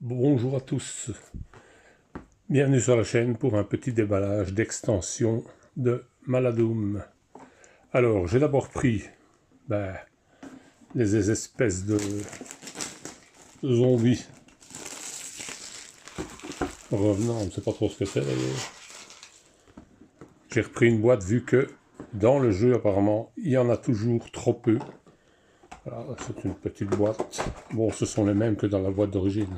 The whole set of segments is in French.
Bonjour à tous, bienvenue sur la chaîne pour un petit déballage d'extension de Maladoom. Alors j'ai d'abord pris les espèces de zombies revenants, on ne sait pas trop ce que c'est d'ailleurs. J'ai repris une boîte vu que dans le jeu apparemment il y en a toujours trop peu. Voilà, c'est une petite boîte, bon ce sont les mêmes que dans la boîte d'origine.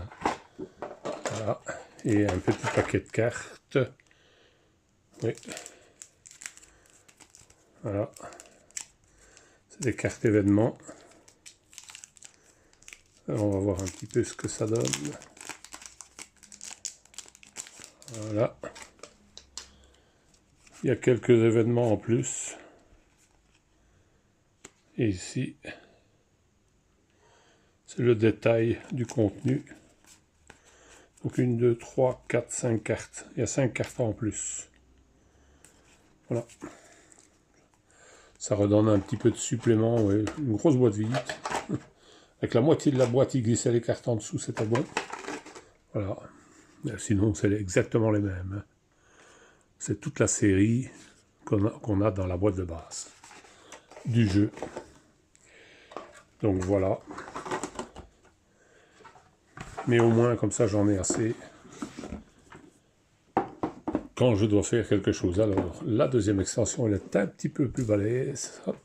Voilà. Et un petit paquet de cartes. Oui. Voilà. C'est des cartes événements. Alors on va voir un petit peu ce que ça donne. Voilà. Il y a quelques événements en plus. Et ici, c'est le détail du contenu. Donc 1, 2, 3, 4, 5 cartes. Il y a 5 cartes en plus. Voilà. Ça redonne un petit peu de supplément. Ouais. Une grosse boîte vide. Avec la moitié de la boîte, il glissait les cartes en dessous, c'était bon. Voilà. Sinon, c'est exactement les mêmes. C'est toute la série qu'on a dans la boîte de base du jeu. Donc voilà. Mais au moins, comme ça, j'en ai assez quand je dois faire quelque chose. Alors, la deuxième extension, elle est un petit peu plus balèze. Hop.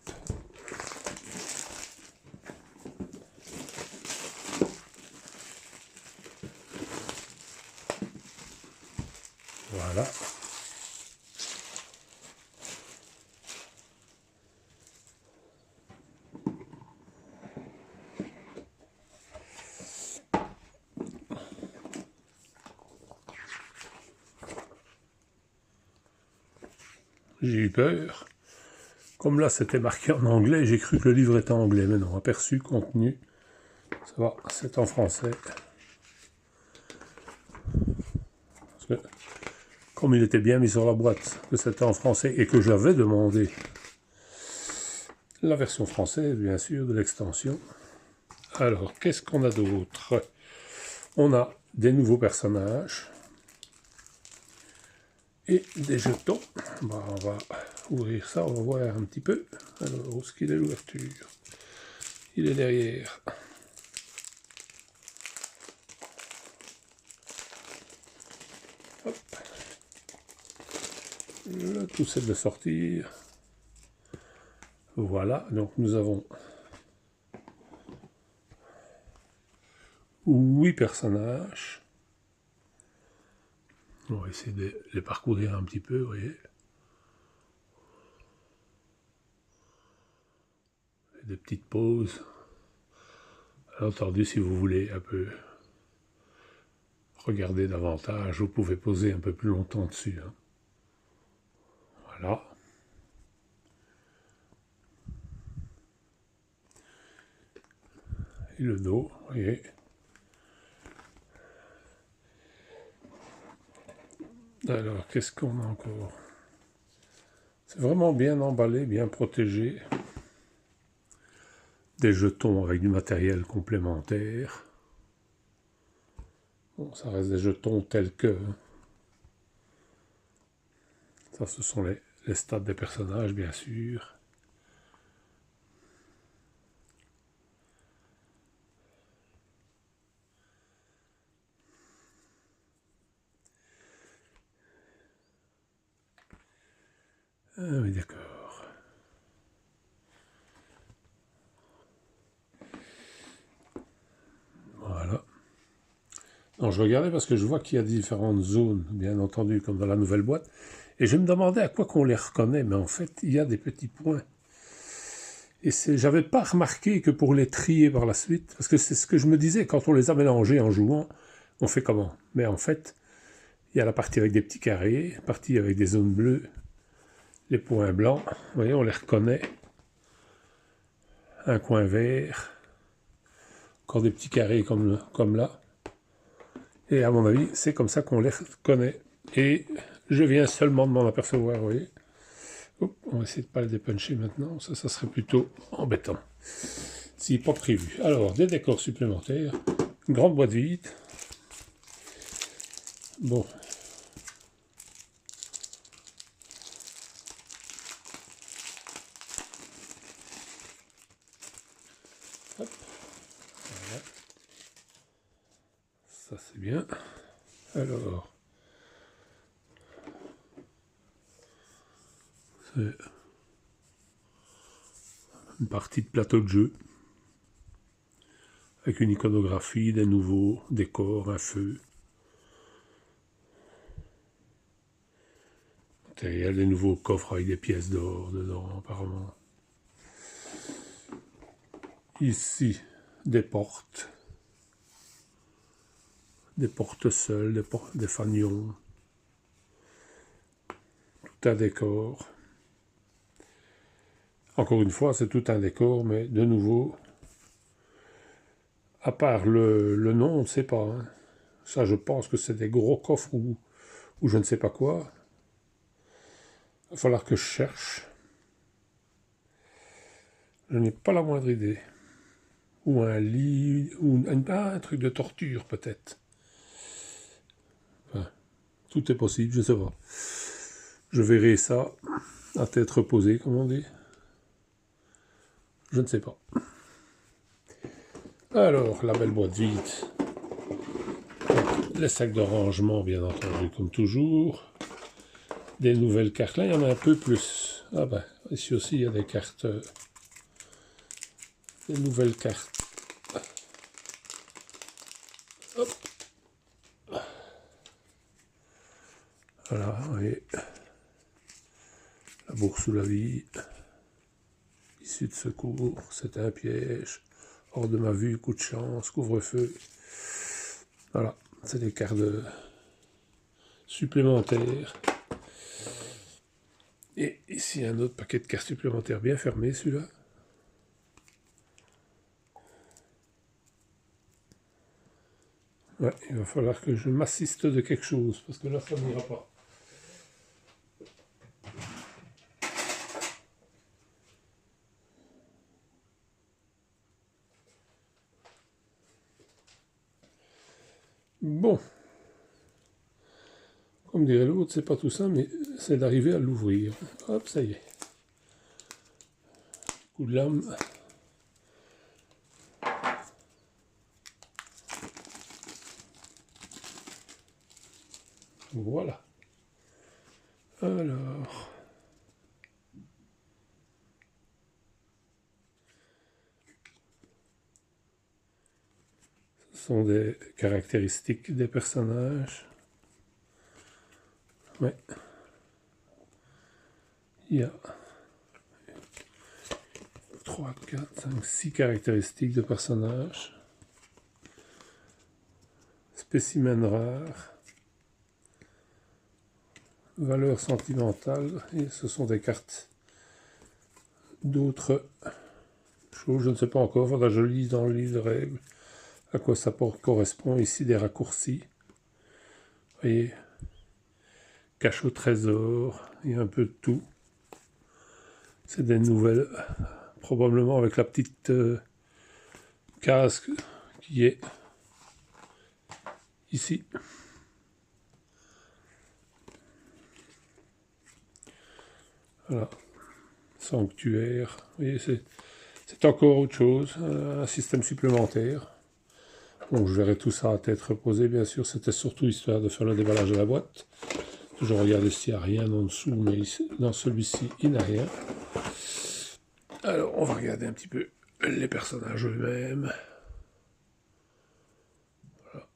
Voilà. J'ai eu peur. Comme là, c'était marqué en anglais, j'ai cru que le livre était en anglais. Mais non, aperçu, contenu. Ça va, c'est en français. Parce que, comme il était bien mis sur la boîte, que c'était en français et que j'avais demandé la version française, bien sûr, de l'extension. Alors, qu'est-ce qu'on a d'autre? On a des nouveaux personnages et des jetons. Bah, on va ouvrir ça, on va voir un petit peu. Alors, où est-ce qu'il est l'ouverture? Il est derrière. Hop. Le tout c'est de sortir. Voilà, donc nous avons 8 personnages. On va essayer de les parcourir un petit peu, vous voyez. Des petites pauses. Alors, entendu, si vous voulez un peu regarder davantage, vous pouvez poser un peu plus longtemps dessus. Hein. Voilà. Et le dos, vous voyez. Alors, qu'est-ce qu'on a encore? C'est vraiment bien emballé, bien protégé. Des jetons avec du matériel complémentaire. Bon, ça reste des jetons tels que... Ça, ce sont les stats des personnages, bien sûr. Ah oui, d'accord. Voilà. Non, je regardais parce que je vois qu'il y a différentes zones, bien entendu, comme dans la nouvelle boîte. Et je me demandais à quoi qu'on les reconnaît, mais en fait, il y a des petits points. Et j'avais pas remarqué que pour les trier par la suite, parce que c'est ce que je me disais, quand on les a mélangés en jouant, on fait comment? Mais en fait, il y a la partie avec des petits carrés, la partie avec des zones bleues, les points blancs, vous voyez, on les reconnaît. Un coin vert, encore des petits carrés comme là. Et à mon avis, c'est comme ça qu'on les reconnaît. Et je viens seulement de m'en apercevoir, vous voyez. Oups, on va essayer de ne pas les dépuncher maintenant, ça serait plutôt embêtant. Si pas prévu. Alors, des décors supplémentaires, une grande boîte vide. Bon. Hop. Voilà. Ça c'est bien. Alors. C'est une partie de plateau de jeu. Avec une iconographie, des nouveaux décors, un feu. Il y a des nouveaux coffres avec des pièces d'or dedans, apparemment. Ici, des portes seules, des fanions. Tout un décor. Encore une fois, c'est tout un décor, mais de nouveau, à part le nom, on ne sait pas. Hein. Ça, je pense que c'est des gros coffres ou je ne sais pas quoi. Il va falloir que je cherche. Je n'ai pas la moindre idée. Ou un lit, ou un truc de torture peut-être. Enfin, tout est possible, je ne sais pas. Je verrai ça à tête reposée, comme on dit. Je ne sais pas. Alors, la belle boîte vide. Les sacs de rangement, bien entendu, comme toujours. Des nouvelles cartes. Là, il y en a un peu plus. Ah ben, ici aussi, il y a des cartes. Des nouvelles cartes. Hop. Voilà, vous voyez. La bourse ou la vie. Issue de secours. C'était un piège. Hors de ma vue, coup de chance, couvre-feu. Voilà, c'est des cartes supplémentaires. Et ici, un autre paquet de cartes supplémentaires bien fermé, celui-là. Ouais, il va falloir que je m'assiste de quelque chose, parce que là, ça n'ira pas. Bon. Comme dirait l'autre, c'est pas tout ça, mais c'est d'arriver à l'ouvrir. Hop, ça y est. Coup de lame. Voilà. Alors. Ce sont des caractéristiques des personnages. Ouais. Il y a 3, 4, 5, 6 caractéristiques de personnages. Spécimen rare. Valeur sentimentale. Et ce sont des cartes d'autres choses. Je ne sais pas encore. Il faudra que je lise dans le livre de règles à quoi ça correspond. Ici, des raccourcis. Vous voyez, cache au trésor. Il y a un peu de tout. C'est des nouvelles, probablement avec la petite case qui est ici. Voilà. Sanctuaire. Vous voyez, c'est encore autre chose, un système supplémentaire. Bon, je verrai tout ça à tête reposée, bien sûr. C'était surtout histoire de faire le déballage de la boîte. Je regarde s'il n'y a rien en dessous, mais ici, dans celui-ci, il n'y a rien. Alors, on va regarder un petit peu les personnages eux-mêmes. Voilà.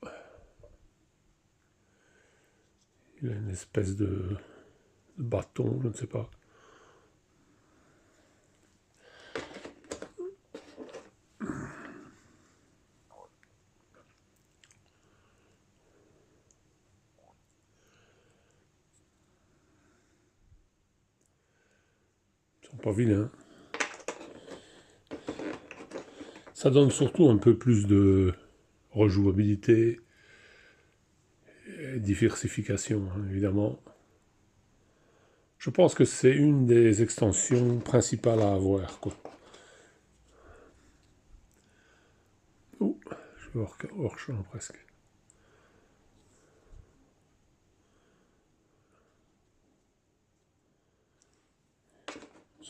Il a une espèce de bâton, je ne sais pas. Ils sont pas vilains. Ça donne surtout un peu plus de rejouabilité et diversification, hein, évidemment. Je pense que c'est une des extensions principales à avoir, quoi. Oh, je vais hors champ presque.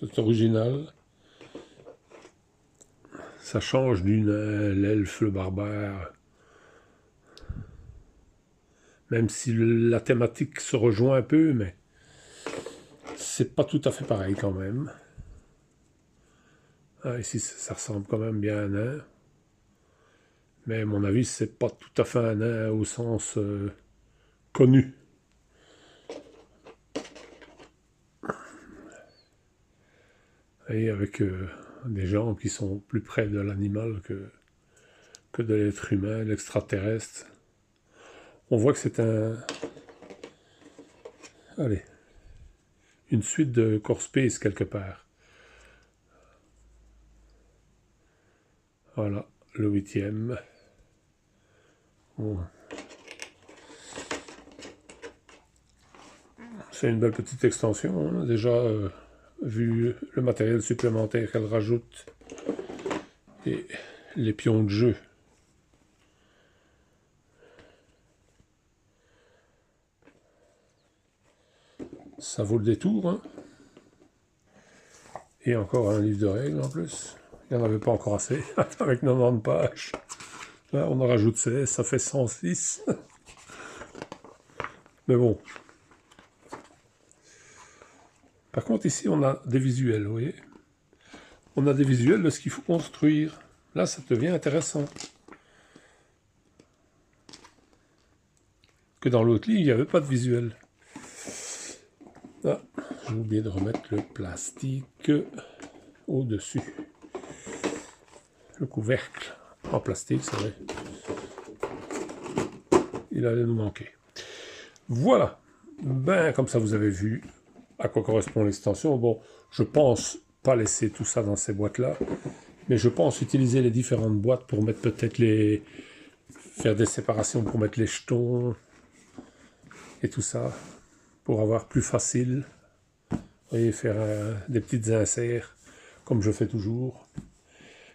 C'est original. Ça change d'une l'elfe, le barbare. Même si la thématique se rejoint un peu, mais c'est pas tout à fait pareil quand même. Ah, ici, ça ressemble quand même bien à un nain. Mais à mon avis, c'est pas tout à fait un nain au sens connu. Et avec des gens qui sont plus près de l'animal que de l'être humain, l'extraterrestre. On voit que c'est allez, une suite de Core Space quelque part. Voilà, le 8e. Bon. C'est une belle petite extension, hein. Déjà vu le matériel supplémentaire qu'elle rajoute et les pions de jeu. Ça vaut le détour, hein. Et encore un livre de règles en plus. Il n'y en avait pas encore assez, avec 90 pages. Là, on en rajoute 16, ça fait 106. Mais bon. Par contre, ici, on a des visuels, vous voyez. On a des visuels de ce qu'il faut construire. Là, ça devient intéressant. Que dans l'autre livre, il n'y avait pas de visuel. Ah, j'ai oublié de remettre le plastique au-dessus. Le couvercle en plastique, c'est vrai. Il allait nous manquer. Voilà. Ben, comme ça, vous avez vu à quoi correspond l'extension. Bon, je pense pas laisser tout ça dans ces boîtes-là, mais je pense utiliser les différentes boîtes pour mettre peut-être faire des séparations pour mettre les jetons et tout ça, pour avoir plus facile. Vous voyez, faire des petites inserts, comme je fais toujours,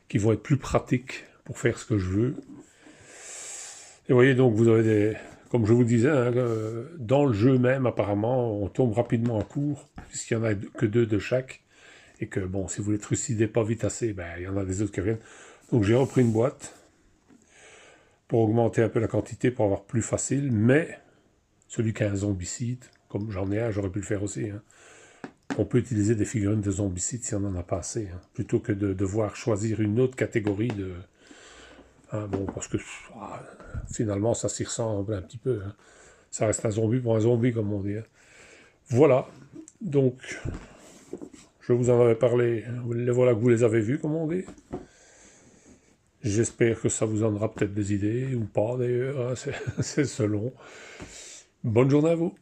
qui vont être plus pratiques pour faire ce que je veux. Et vous voyez, donc vous avez comme je vous disais, hein, dans le jeu même, apparemment, on tombe rapidement à court, puisqu'il n'y en a que 2 de chaque, et que, bon, si vous les trucidez pas vite assez, ben, il y en a des autres qui reviennent. Donc j'ai repris une boîte, pour augmenter un peu la quantité, pour avoir plus facile, mais celui qui a un zombicide, comme j'en ai un, j'aurais pu le faire aussi, hein. On peut utiliser des figurines de zombicides si on n'en a pas assez, hein, plutôt que de devoir choisir une autre catégorie de... Hein, bon, parce que finalement, ça s'y ressemble un petit peu. Hein. Ça reste un zombie pour un zombie, comme on dit. Hein. Voilà. Donc, je vous en avais parlé. Voilà que vous les avez vus, comme on dit. J'espère que ça vous en donnera peut-être des idées, ou pas d'ailleurs. Hein, c'est selon. Bonne journée à vous.